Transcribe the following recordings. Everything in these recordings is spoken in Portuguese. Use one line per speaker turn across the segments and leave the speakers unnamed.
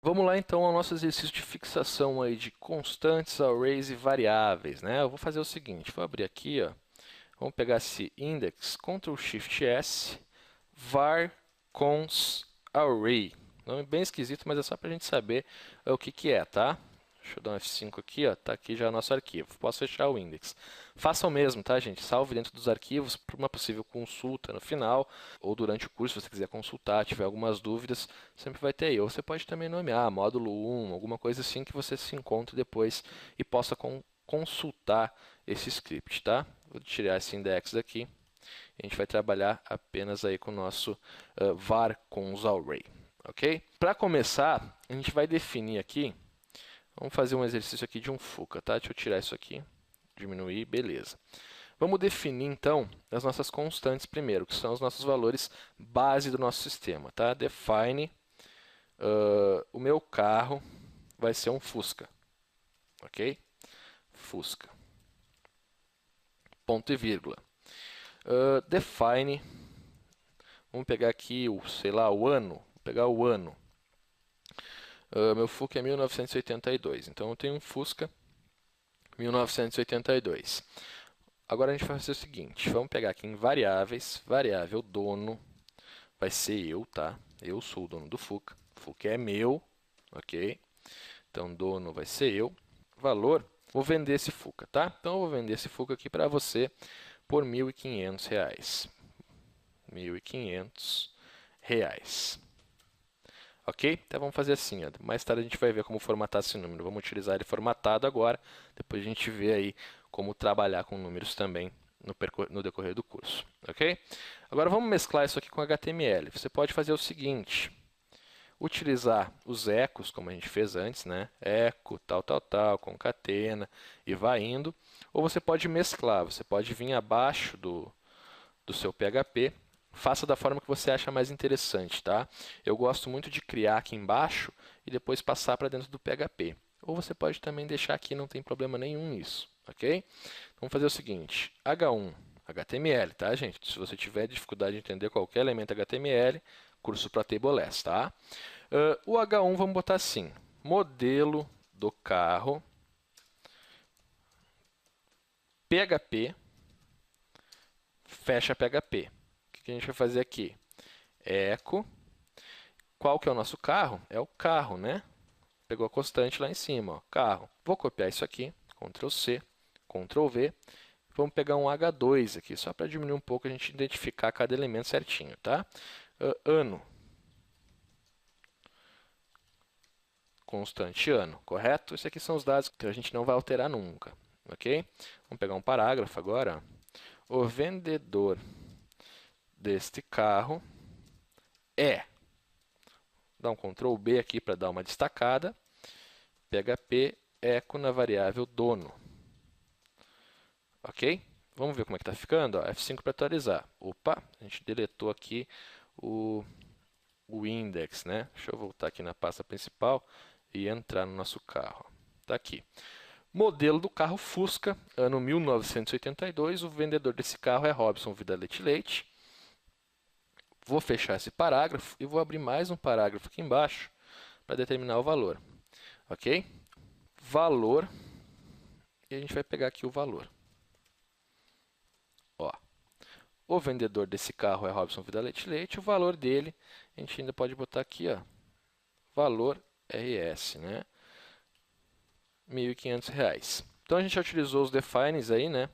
Vamos lá então ao nosso exercício de fixação aí de constantes, arrays e variáveis, né? Eu vou fazer o seguinte, vou abrir aqui, ó. Vamos pegar esse index, Ctrl Shift S, var cons array. Nome bem esquisito, mas é só para a gente saber o que que é, tá? Deixa eu dar um F5 aqui, ó. Tá aqui já o nosso arquivo. Posso fechar o index. Faça o mesmo, tá, gente? Salve dentro dos arquivos para uma possível consulta no final ou durante o curso, se você quiser consultar, tiver algumas dúvidas, sempre vai ter aí. Ou você pode também nomear módulo 1, alguma coisa assim que você se encontre depois e possa consultar esse script, tá? Vou tirar esse index daqui. A gente vai trabalhar apenas aí com o nosso var cons array, ok? Para começar, a gente vai definir aqui. Vamos fazer um exercício aqui de um Fuca, tá? Deixa eu tirar isso aqui, diminuir, beleza. Vamos definir, então, as nossas constantes primeiro, que são os nossos valores base do nosso sistema, tá? Define, o meu carro vai ser um Fusca, ok? Fusca. Ponto e vírgula. Define, vamos pegar aqui, sei lá, o ano, vou pegar o ano. Meu Fusca é 1982, então eu tenho um Fusca 1982. Agora a gente vai fazer o seguinte, vamos pegar aqui em variáveis, variável dono, vai ser eu, tá? Eu sou o dono do Fusca, Fusca é meu, ok? Então dono vai ser eu, valor, vou vender esse Fusca, tá? Então eu vou vender esse Fusca aqui para você por R$ 1.500. R$ 1.500. Ok? Então vamos fazer assim, ó. Mais tarde a gente vai ver como formatar esse número. Vamos utilizar ele formatado agora, depois a gente vê aí como trabalhar com números também no decorrer do curso, ok? Agora vamos mesclar isso aqui com HTML. Você pode fazer o seguinte, utilizar os ecos, como a gente fez antes, né? Eco, tal, tal, tal, concatena, e vai indo. Ou você pode mesclar, você pode vir abaixo do seu PHP, faça da forma que você acha mais interessante, tá? Eu gosto muito de criar aqui embaixo e depois passar para dentro do PHP. Ou você pode também deixar aqui, não tem problema nenhum nisso, ok? Vamos fazer o seguinte, H1, HTML, tá, gente? Se você tiver dificuldade de entender qualquer elemento HTML, curso para Tableless, tá? O H1 vamos botar assim, modelo do carro, PHP, fecha PHP. O que a gente vai fazer aqui? Eco. Qual que é o nosso carro? É o carro, né? Pegou a constante lá em cima, ó, carro. Vou copiar isso aqui, Ctrl C, Ctrl V. Vamos pegar um H2 aqui, só para diminuir um pouco a gente identificar cada elemento certinho, tá? Ano. Constante ano, correto? Esses aqui são os dados que a gente não vai alterar nunca, ok? Vamos pegar um parágrafo agora. O vendedor deste carro é. Dá um Ctrl B aqui para dar uma destacada. PHP eco na variável dono. Ok? Vamos ver como é que está ficando. Ó, F5 para atualizar. Opa, a gente deletou aqui o index, né? Deixa eu voltar aqui na pasta principal e entrar no nosso carro. Está aqui. Modelo do carro Fusca, ano 1982. O vendedor desse carro é Robson Vidalete Leite. Vou fechar esse parágrafo e vou abrir mais um parágrafo aqui embaixo para determinar o valor. Ok? Valor. E a gente vai pegar aqui o valor. Ó, o vendedor desse carro é Robson Vidalete Leite. O valor dele, a gente ainda pode botar aqui, ó, valor RS, né? R$ 1.500. Então a gente já utilizou os defines aí, né?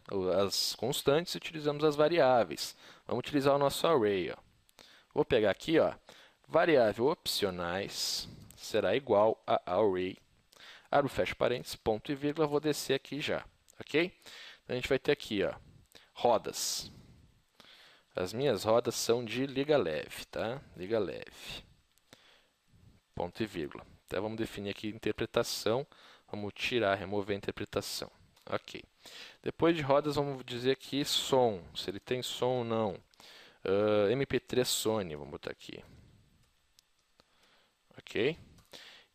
As constantes, e utilizamos as variáveis. Vamos utilizar o nosso array, ó. Vou pegar aqui, ó, variável opcionais será igual a array. Abro, fecho parênteses, ponto e vírgula, vou descer aqui já, ok? Então a gente vai ter aqui, ó, rodas. As minhas rodas são de liga leve, tá? Liga leve. Ponto e vírgula. Então vamos definir aqui interpretação. Vamos tirar, remover a interpretação. Ok. Depois de rodas, vamos dizer aqui som. Se ele tem som ou não. MP3 Sony, vamos botar aqui. Ok?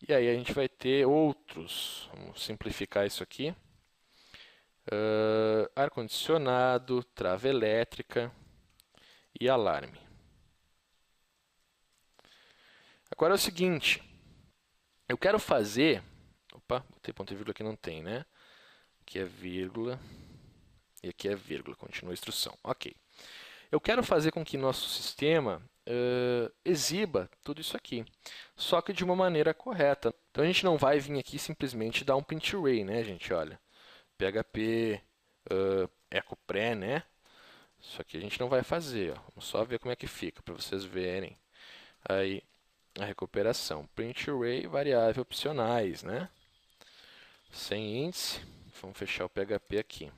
E aí a gente vai ter outros. Vamos simplificar isso aqui. Ar-condicionado, trava elétrica e alarme. Agora é o seguinte. Eu quero fazer... Opa, botei ponto e vírgula aqui, não tem, né? Aqui é vírgula e aqui é vírgula, continua a instrução. Ok. Eu quero fazer com que nosso sistema exiba tudo isso aqui, só que de uma maneira correta. Então a gente não vai vir aqui simplesmente dar um print array, né, gente? Olha, PHP echo pré, né? Isso aqui a gente não vai fazer, ó. Vamos só ver como é que fica para vocês verem aí a recuperação. Print array, variável opcionais, né? Sem índice. Vamos fechar o PHP aqui.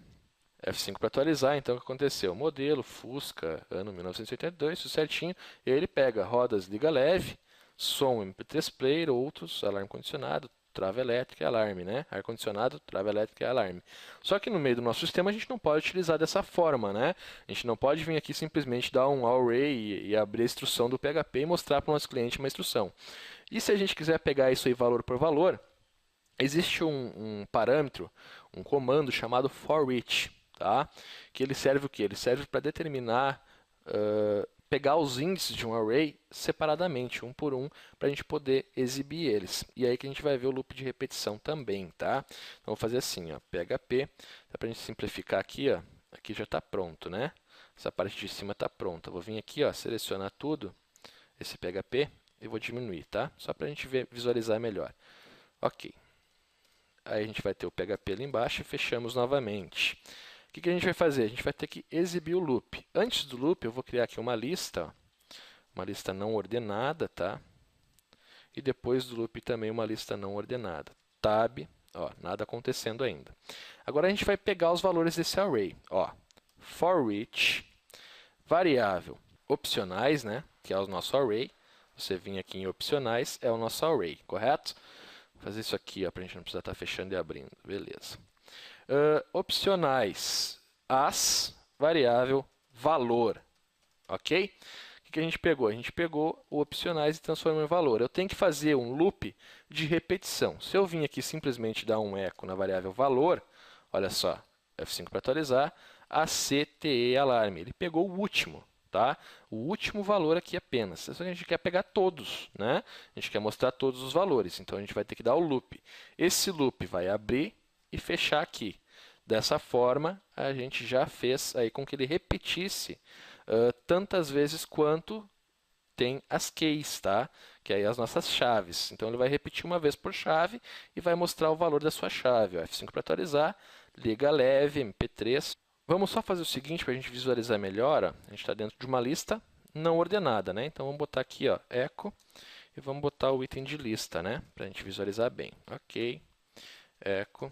F5 para atualizar, então o que aconteceu? Modelo, Fusca, ano 1982, tudo certinho. E aí ele pega rodas liga leve, som MP3 player, outros, alarme condicionado, trava elétrica e alarme, né? Ar-condicionado, trava elétrica e alarme. Só que no meio do nosso sistema a gente não pode utilizar dessa forma, né? A gente não pode vir aqui simplesmente dar um array e abrir a instrução do PHP e mostrar para o nosso cliente uma instrução. E se a gente quiser pegar isso aí valor por valor, existe um parâmetro, um comando chamado forEach, tá? Que ele serve o quê? Ele serve para determinar, pegar os índices de um array separadamente, um por um, para a gente poder exibir eles. E aí que a gente vai ver o loop de repetição também, tá? Então, vou fazer assim, ó, PHP, para a gente simplificar aqui, ó, aqui já está pronto, né? Essa parte de cima está pronta. Vou vir aqui, ó, selecionar tudo, esse PHP, e vou diminuir, tá? Só para a gente visualizar melhor. Ok. Aí a gente vai ter o PHP ali embaixo e fechamos novamente. O que a gente vai fazer? A gente vai ter que exibir o loop. Antes do loop, eu vou criar aqui uma lista não ordenada, tá? E depois do loop também uma lista não ordenada. Tab, ó, nada acontecendo ainda. Agora a gente vai pegar os valores desse array, ó. forEach, variável opcionais, né? Que é o nosso array. Você vir aqui em opcionais, é o nosso array, correto? Vou fazer isso aqui para a gente não precisar estar fechando e abrindo. Beleza. Opcionais, as, variável, valor. Ok? O que a gente pegou? A gente pegou o opcionais e transformou em valor. Eu tenho que fazer um loop de repetição. Se eu vim aqui simplesmente dar um eco na variável valor, olha só, F5 para atualizar, ACTE alarme. Ele pegou o último. Tá? O último valor aqui apenas. Só que a gente quer pegar todos, né? A gente quer mostrar todos os valores, então a gente vai ter que dar o loop. Esse loop vai abrir e fechar aqui. Dessa forma, a gente já fez aí com que ele repetisse tantas vezes quanto tem as keys, tá? Que aí as nossas chaves. Então ele vai repetir uma vez por chave e vai mostrar o valor da sua chave. Ó, F5 para atualizar, liga leve, MP3. Vamos só fazer o seguinte para a gente visualizar melhor. Ó. A gente está dentro de uma lista não ordenada, né? Então vamos botar aqui, ó, echo, e vamos botar o item de lista, né? Para a gente visualizar bem. Ok, echo,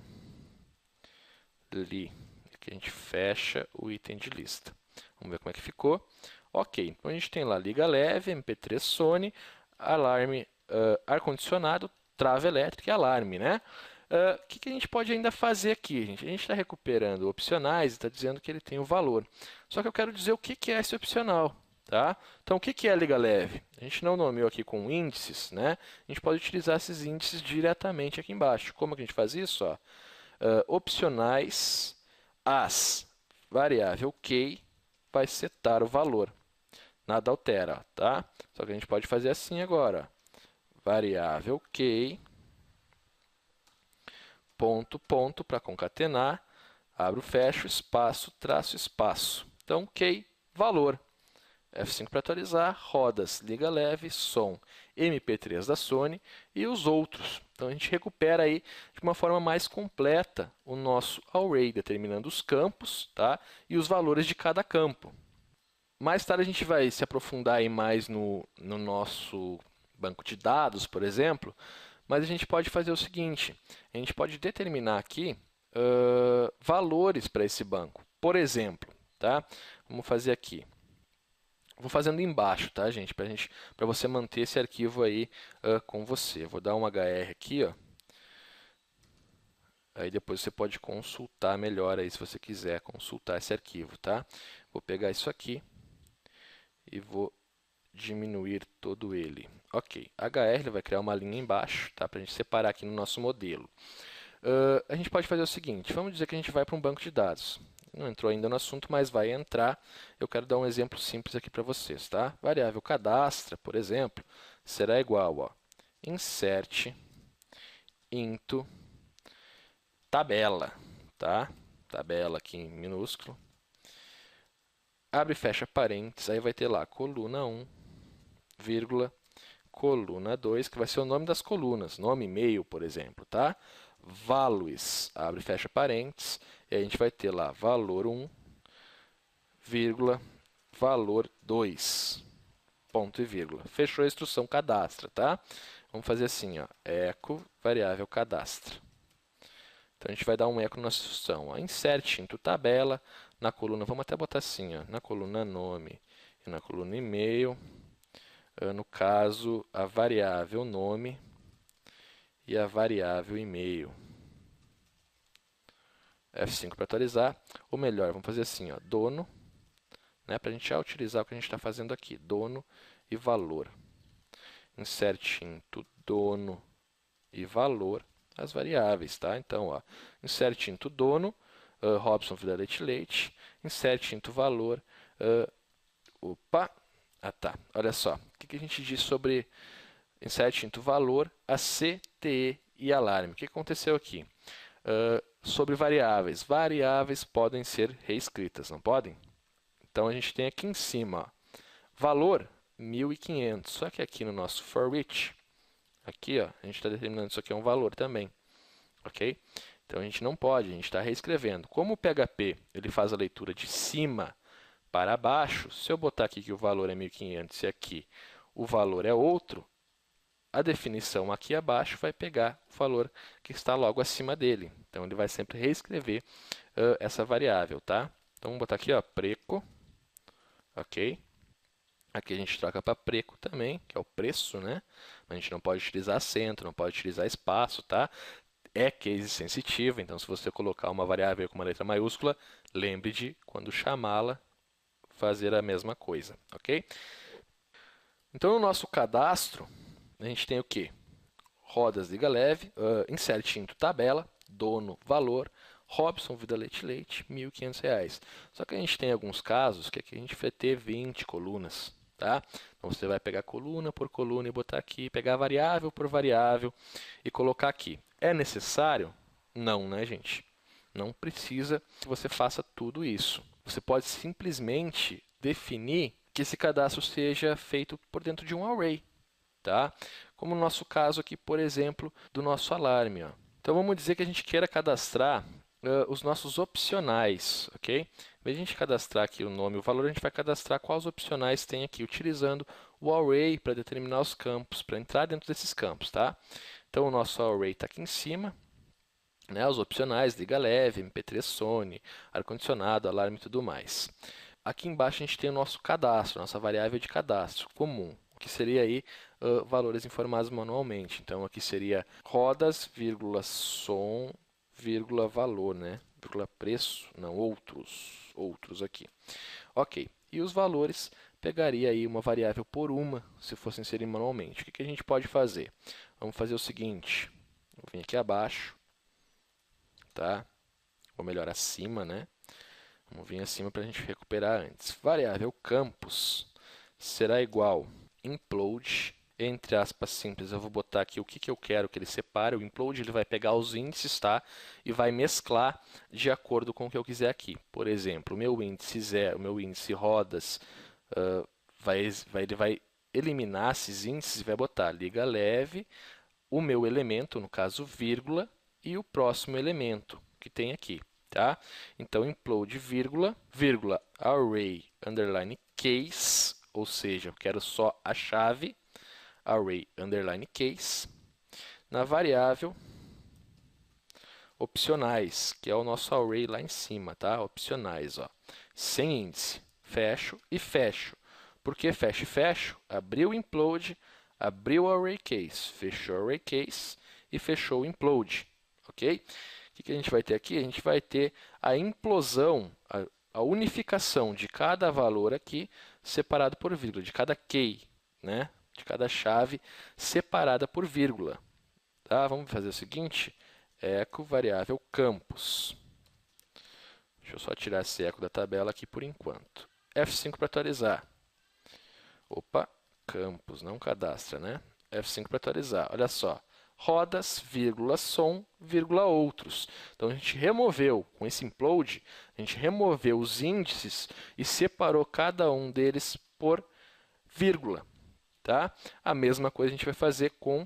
li. Aqui a gente fecha o item de lista. Vamos ver como é que ficou. Ok, então a gente tem lá liga leve, MP3 Sony, alarme, ar-condicionado, trava elétrica e alarme, né? O que a gente pode ainda fazer aqui, gente? A gente está recuperando opcionais e está dizendo que ele tem o valor. Só que eu quero dizer o que é esse opcional, tá? Então, o que é a liga leve? A gente não nomeou aqui com índices, né? A gente pode utilizar esses índices diretamente aqui embaixo. Como que a gente faz isso? Ó? Opcionais, as, variável key, vai setar o valor. Nada altera, tá? Só que a gente pode fazer assim agora. Variável key, ponto, ponto, para concatenar, abro, fecho, espaço, traço, espaço. Então, key, valor. F5 para atualizar, rodas, liga leve, som, MP3 da Sony e os outros. Então, a gente recupera aí de uma forma mais completa o nosso array, determinando os campos, tá? E os valores de cada campo. Mais tarde a gente vai se aprofundar aí mais no nosso banco de dados, por exemplo, mas a gente pode fazer o seguinte, a gente pode determinar aqui valores para esse banco. Por exemplo, tá? Vamos fazer aqui. Vou fazendo embaixo, tá, gente? Para você manter esse arquivo aí com você. Vou dar um HR aqui, ó. Aí depois você pode consultar melhor aí, se você quiser consultar esse arquivo, tá? Vou pegar isso aqui e vou diminuir todo ele. Ok, HR ele vai criar uma linha embaixo, tá? Para a gente separar aqui no nosso modelo. A gente pode fazer o seguinte, vamos dizer que a gente vai para um banco de dados. Não entrou ainda no assunto, mas vai entrar. Eu quero dar um exemplo simples aqui para vocês, tá? Variável cadastra, por exemplo, será igual a insert into tabela, tá? Tabela aqui em minúsculo. Abre e fecha parênteses, aí vai ter lá coluna 1, vírgula, coluna 2, que vai ser o nome das colunas, nome e-mail, por exemplo, tá? Values, abre e fecha parênteses, e a gente vai ter lá valor 1, vírgula, valor 2, ponto e vírgula. Fechou a instrução cadastra, tá? Vamos fazer assim, ó, eco variável cadastra. Então, a gente vai dar um eco na instrução, ó, insert into tabela, na coluna, vamos até botar assim, ó, na coluna nome e na coluna e-mail, no caso, a variável nome e a variável e-mail. F5 para atualizar, ou melhor, vamos fazer assim, ó, dono, né, para a gente já utilizar o que a gente está fazendo aqui, dono e valor. Insert into dono e valor as variáveis, tá? Então, ó, insert into dono, Robson Vida Leite Leite, insert into valor, tá, olha só, o que a gente diz sobre insert into valor, AC, TE e alarme? O que aconteceu aqui? Sobre variáveis, variáveis podem ser reescritas, não podem? Então, a gente tem aqui em cima, ó, valor 1500, só que aqui no nosso for each, aqui, ó, a gente está determinando isso aqui é um valor também, ok? Então, a gente não pode, a gente está reescrevendo. Como o PHP ele faz a leitura de cima para baixo, se eu botar aqui que o valor é 1500 e aqui o valor é outro, a definição aqui abaixo vai pegar o valor que está logo acima dele. Então, ele vai sempre reescrever essa variável, tá? Então, vamos botar aqui, ó, preco, ok? Aqui a gente troca para preco também, que é o preço, né? A gente não pode utilizar acento, não pode utilizar espaço, tá? É case sensitiva, então se você colocar uma variável com uma letra maiúscula, lembre de, quando chamá-la, fazer a mesma coisa, ok? Então, no nosso cadastro, a gente tem o quê? Rodas liga leve, insert into tabela, dono, valor, Robson Vida Leite Leite, R$ 1.500. Só que a gente tem alguns casos que aqui a gente vai ter 20 colunas, tá? Então, você vai pegar coluna por coluna e botar aqui, pegar variável por variável e colocar aqui. É necessário? Não, né, gente? Não precisa que você faça tudo isso. Você pode simplesmente definir que esse cadastro seja feito por dentro de um array, tá? Como no nosso caso aqui, por exemplo, do nosso alarme, ó. Então, vamos dizer que a gente queira cadastrar os nossos opcionais, ok? Em vez de a gente cadastrar aqui o nome e o valor, a gente vai cadastrar quais opcionais tem aqui, utilizando o array para determinar os campos, para entrar dentro desses campos, tá? Então, o nosso array está aqui em cima, né? Os opcionais, liga leve, MP3 Sony, ar-condicionado, alarme e tudo mais. Aqui embaixo a gente tem o nosso cadastro, nossa variável de cadastro comum, que seria aí valores informados manualmente. Então, aqui seria rodas, vírgula, som, vírgula, valor, né? Vírgula, preço, não, outros aqui. Ok, e os valores, pegaria aí uma variável por uma, se fosse inserir manualmente. O que a gente pode fazer? Vamos fazer o seguinte, vou vir aqui abaixo, tá? Ou melhor, acima, né? Vamos vir acima para a gente recuperar antes. Variável campus será igual implode, entre aspas simples, eu vou botar aqui o que eu quero que ele separe. O implode ele vai pegar os índices, tá? E vai mesclar de acordo com o que eu quiser aqui. Por exemplo, o meu índice zero, o meu índice rodas, ele vai eliminar esses índices e vai botar liga leve, o meu elemento, no caso vírgula, e o próximo elemento que tem aqui. Tá? Então, implode, vírgula, vírgula, array, underline, case, ou seja, eu quero só a chave, array, underline, case, na variável opcionais, que é o nosso array lá em cima, tá? Opcionais, ó, sem índice, fecho e fecho. Por que fecho e fecho? Abriu o implode, abriu o array case, fechou o array case e fechou o implode, ok? O que a gente vai ter aqui? A gente vai ter a implosão, a unificação de cada valor aqui separado por vírgula, de cada key, né? De cada chave separada por vírgula. Tá? Vamos fazer o seguinte, eco variável campus. Deixa eu só tirar esse eco da tabela aqui por enquanto. F5 para atualizar. Opa, campus, não cadastra, né? F5 para atualizar. Olha só, rodas, vírgula, som, vírgula, outros. Então, a gente removeu, com esse implode, a gente removeu os índices e separou cada um deles por vírgula. Tá? A mesma coisa a gente vai fazer com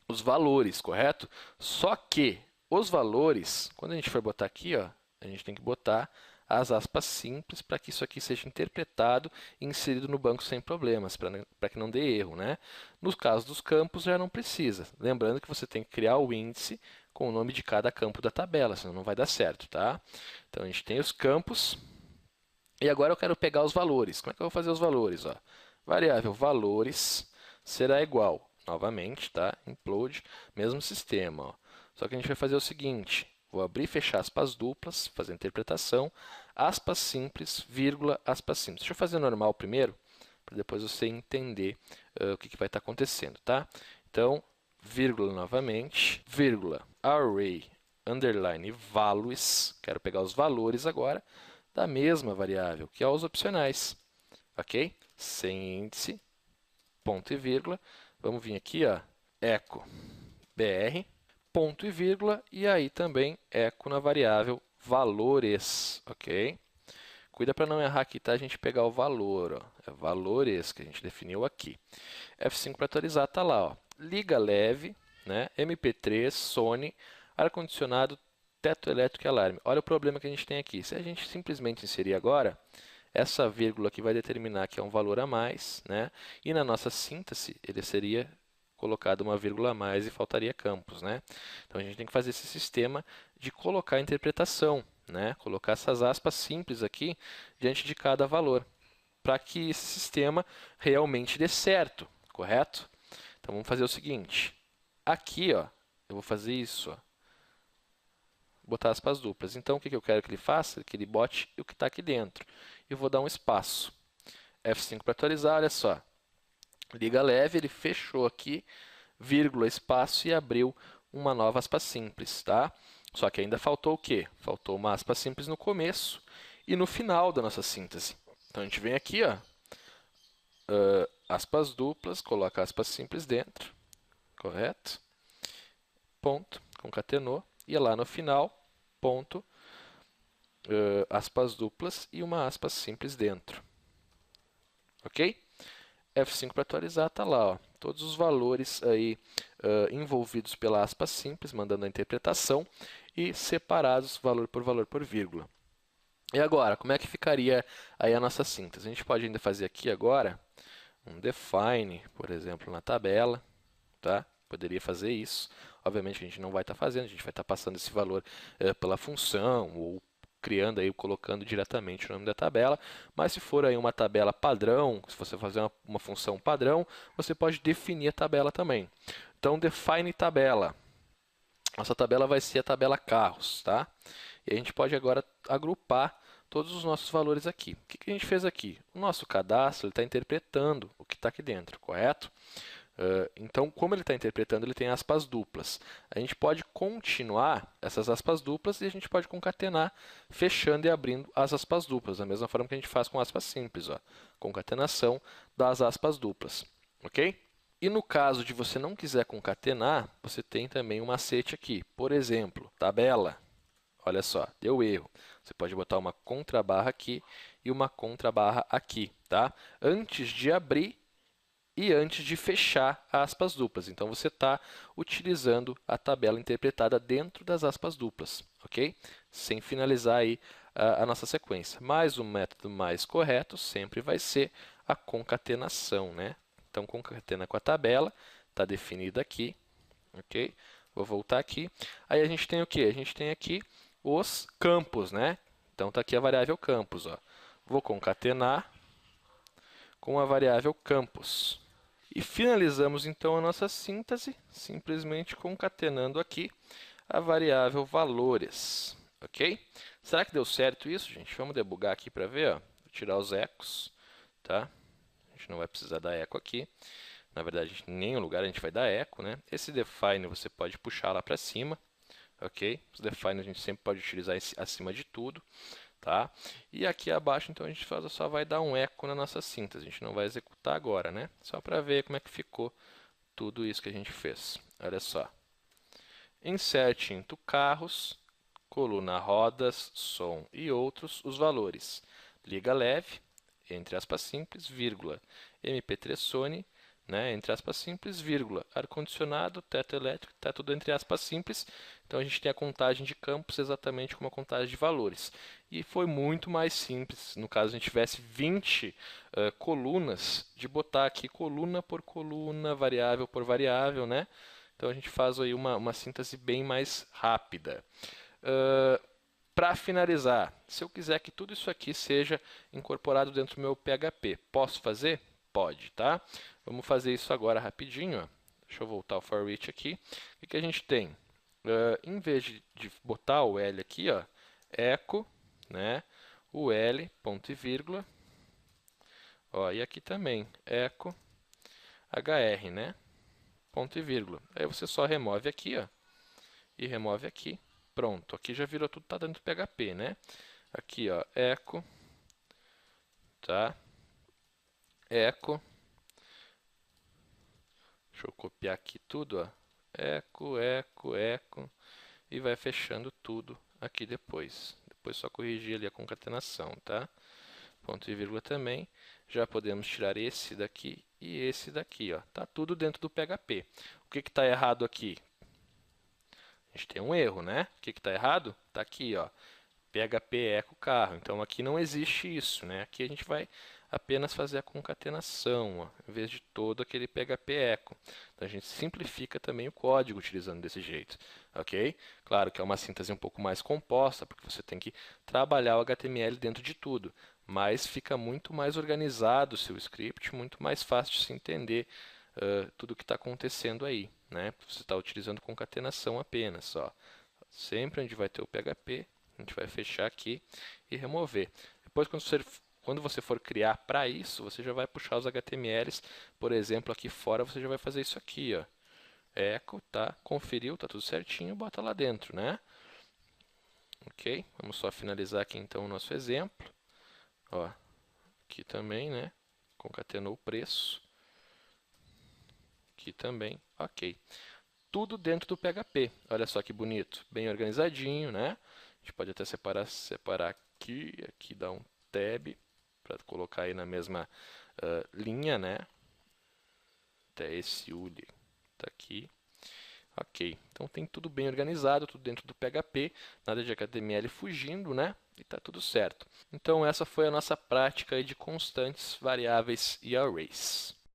os valores, correto? Só que os valores, quando a gente for botar aqui, ó, a gente tem que botar as aspas simples para que isso aqui seja interpretado e inserido no banco sem problemas, para que não dê erro, né? No caso dos campos, já não precisa. Lembrando que você tem que criar o índice com o nome de cada campo da tabela, senão não vai dar certo, tá? Então, a gente tem os campos. E agora eu quero pegar os valores. Como é que eu vou fazer os valores? Ó? Variável valores será igual, novamente, tá? Implode, mesmo sistema. Ó. Só que a gente vai fazer o seguinte, vou abrir e fechar aspas duplas, fazer a interpretação, aspas simples, vírgula, aspas simples. Deixa eu fazer normal primeiro, para depois você entender o que vai estar acontecendo, tá? Então, vírgula novamente, vírgula, array, underline, values, quero pegar os valores agora, da mesma variável, que é os opcionais, ok? Sem índice, ponto e vírgula, vamos vir aqui, ó, echo br, ponto e vírgula, e aí também echo na variável valores, ok? Cuida para não errar aqui, tá? A gente pegar o valor, ó, é valores que a gente definiu aqui. F5 para atualizar, tá lá, ó, liga leve, né? MP3, Sony, ar-condicionado, teto elétrico e alarme. Olha o problema que a gente tem aqui. Se a gente simplesmente inserir agora, essa vírgula aqui vai determinar que é um valor a mais, né? E na nossa síntese, ele seria colocado uma vírgula a mais e faltaria campos, né? Então, a gente tem que fazer esse sistema de colocar a interpretação, né? Colocar essas aspas simples aqui diante de cada valor, para que esse sistema realmente dê certo, correto? Então, vamos fazer o seguinte. Aqui, ó, eu vou fazer isso, ó, botar aspas duplas. Então, o que eu quero que ele faça? Que ele bote o que está aqui dentro. E vou dar um espaço. F5 para atualizar, olha só. Liga leve, ele fechou aqui, vírgula, espaço e abriu uma nova aspa simples, tá? Só que ainda faltou o quê? Faltou uma aspa simples no começo e no final da nossa síntese. Então, a gente vem aqui, ó, aspas duplas, coloca aspas simples dentro, correto? Ponto, concatenou. E lá no final, ponto, aspas duplas e uma aspa simples dentro. Ok? F5 para atualizar, está lá, ó, todos os valores aí envolvidos pela aspa simples, mandando a interpretação, e separados valor por vírgula. E agora, como é que ficaria aí a nossa síntese? A gente pode ainda fazer aqui agora um define, por exemplo, na tabela, tá? Poderia fazer isso. Obviamente a gente não vai estar fazendo, a gente vai estar passando esse valor pela função ou criando aí, colocando diretamente o nome da tabela, mas se for aí uma tabela padrão, se você fazer uma função padrão, você pode definir a tabela também. Então, define tabela. Nossa tabela vai ser a tabela carros, tá? E a gente pode agora agrupar todos os nossos valores aqui. O que a gente fez aqui? O nosso cadastro está interpretando o que está aqui dentro, correto? Então, como ele está interpretando, ele tem aspas duplas. A gente pode continuar essas aspas duplas e a gente pode concatenar, fechando e abrindo as aspas duplas, da mesma forma que a gente faz com aspas simples, ó, concatenação das aspas duplas, ok? E no caso de você não quiser concatenar, você tem também um macete aqui. Por exemplo, tabela. Olha só, deu erro. Você pode botar uma contrabarra aqui e uma contrabarra aqui, tá? Antes de abrir e antes de fechar aspas duplas. Então, você está utilizando a tabela interpretada dentro das aspas duplas, ok? Sem finalizar aí a nossa sequência. Mas o método mais correto sempre vai ser a concatenação, né? Então, concatena com a tabela, está definida aqui, ok? Vou voltar aqui. Aí a gente tem o quê? A gente tem aqui os campos, né? Então, está aqui a variável campos, ó. Vou concatenar com a variável campos. E finalizamos então a nossa síntese, simplesmente concatenando aqui a variável valores, ok? Será que deu certo isso, gente? Vamos debugar aqui para ver, ó. Vou tirar os ecos, tá? A gente não vai precisar da eco aqui. Na verdade, em nenhum lugar a gente vai dar eco, né? Esse define você pode puxar lá para cima, ok? Os define a gente sempre pode utilizar acima de tudo. Tá? E aqui abaixo, então, a gente só vai dar um eco na nossa síntese. A gente não vai executar agora, né? Só para ver como é que ficou tudo isso que a gente fez. Olha só. Insert into carros, coluna rodas, som e outros, os valores. Liga leve, entre aspas simples, vírgula, MP3 Sony, né, entre aspas simples, vírgula, ar-condicionado, teto elétrico, tá tudo entre aspas simples. Então a gente tem a contagem de campos exatamente como a contagem de valores. E foi muito mais simples, no caso a gente tivesse 20 colunas, de botar aqui coluna por coluna, variável por variável, né? Então a gente faz aí uma síntese bem mais rápida. Para finalizar, se eu quiser que tudo isso aqui seja incorporado dentro do meu PHP, posso fazer? Pode, tá? Vamos fazer isso agora rapidinho. Ó. Deixa eu voltar o for each aqui. O que a gente tem? Em vez de botar o L aqui, ó, echo, né, o L, ponto e vírgula. Ó, e aqui também, echo, hr, né, ponto e vírgula. Aí você só remove aqui, ó, e remove aqui. Pronto, aqui já virou tudo, tá dentro do PHP, né? Aqui, ó, echo, tá? Echo. Deixa eu copiar aqui tudo, ó. Echo, echo, echo. E vai fechando tudo aqui depois. Depois só corrigir ali a concatenação, tá? Ponto e vírgula também. Já podemos tirar esse daqui e esse daqui, ó. Tá tudo dentro do PHP. O que está errado aqui? A gente tem um erro, né? O que está errado? Está aqui, ó, PHP echo carro. Então aqui não existe isso, né? Aqui a gente vai apenas fazer a concatenação, ó, em vez de todo aquele PHP echo. Então a gente simplifica também o código utilizando desse jeito, ok? Claro que é uma síntese um pouco mais composta, porque você tem que trabalhar o HTML dentro de tudo, mas fica muito mais organizado o seu script, muito mais fácil de se entender tudo o que está acontecendo aí, né? Você está utilizando concatenação apenas, ó. Sempre onde vai ter o PHP, a gente vai fechar aqui e remover. Depois, quando você for criar para isso, você já vai puxar os HTMLs. Por exemplo, aqui fora você já vai fazer isso aqui, ó. Echo, tá? Conferiu, tá tudo certinho, bota lá dentro, né? Ok? Vamos só finalizar aqui então o nosso exemplo. Ó, aqui também, né? Concatenou o preço. Aqui também, ok. Tudo dentro do PHP. Olha só que bonito, bem organizadinho, né? A gente pode até separar aqui, aqui dá um tab para colocar aí na mesma linha, né? Até esse ULI está aqui. Ok, então tem tudo bem organizado, tudo dentro do PHP, nada de HTML fugindo, né? E está tudo certo. Então essa foi a nossa prática aí de constantes, variáveis e arrays.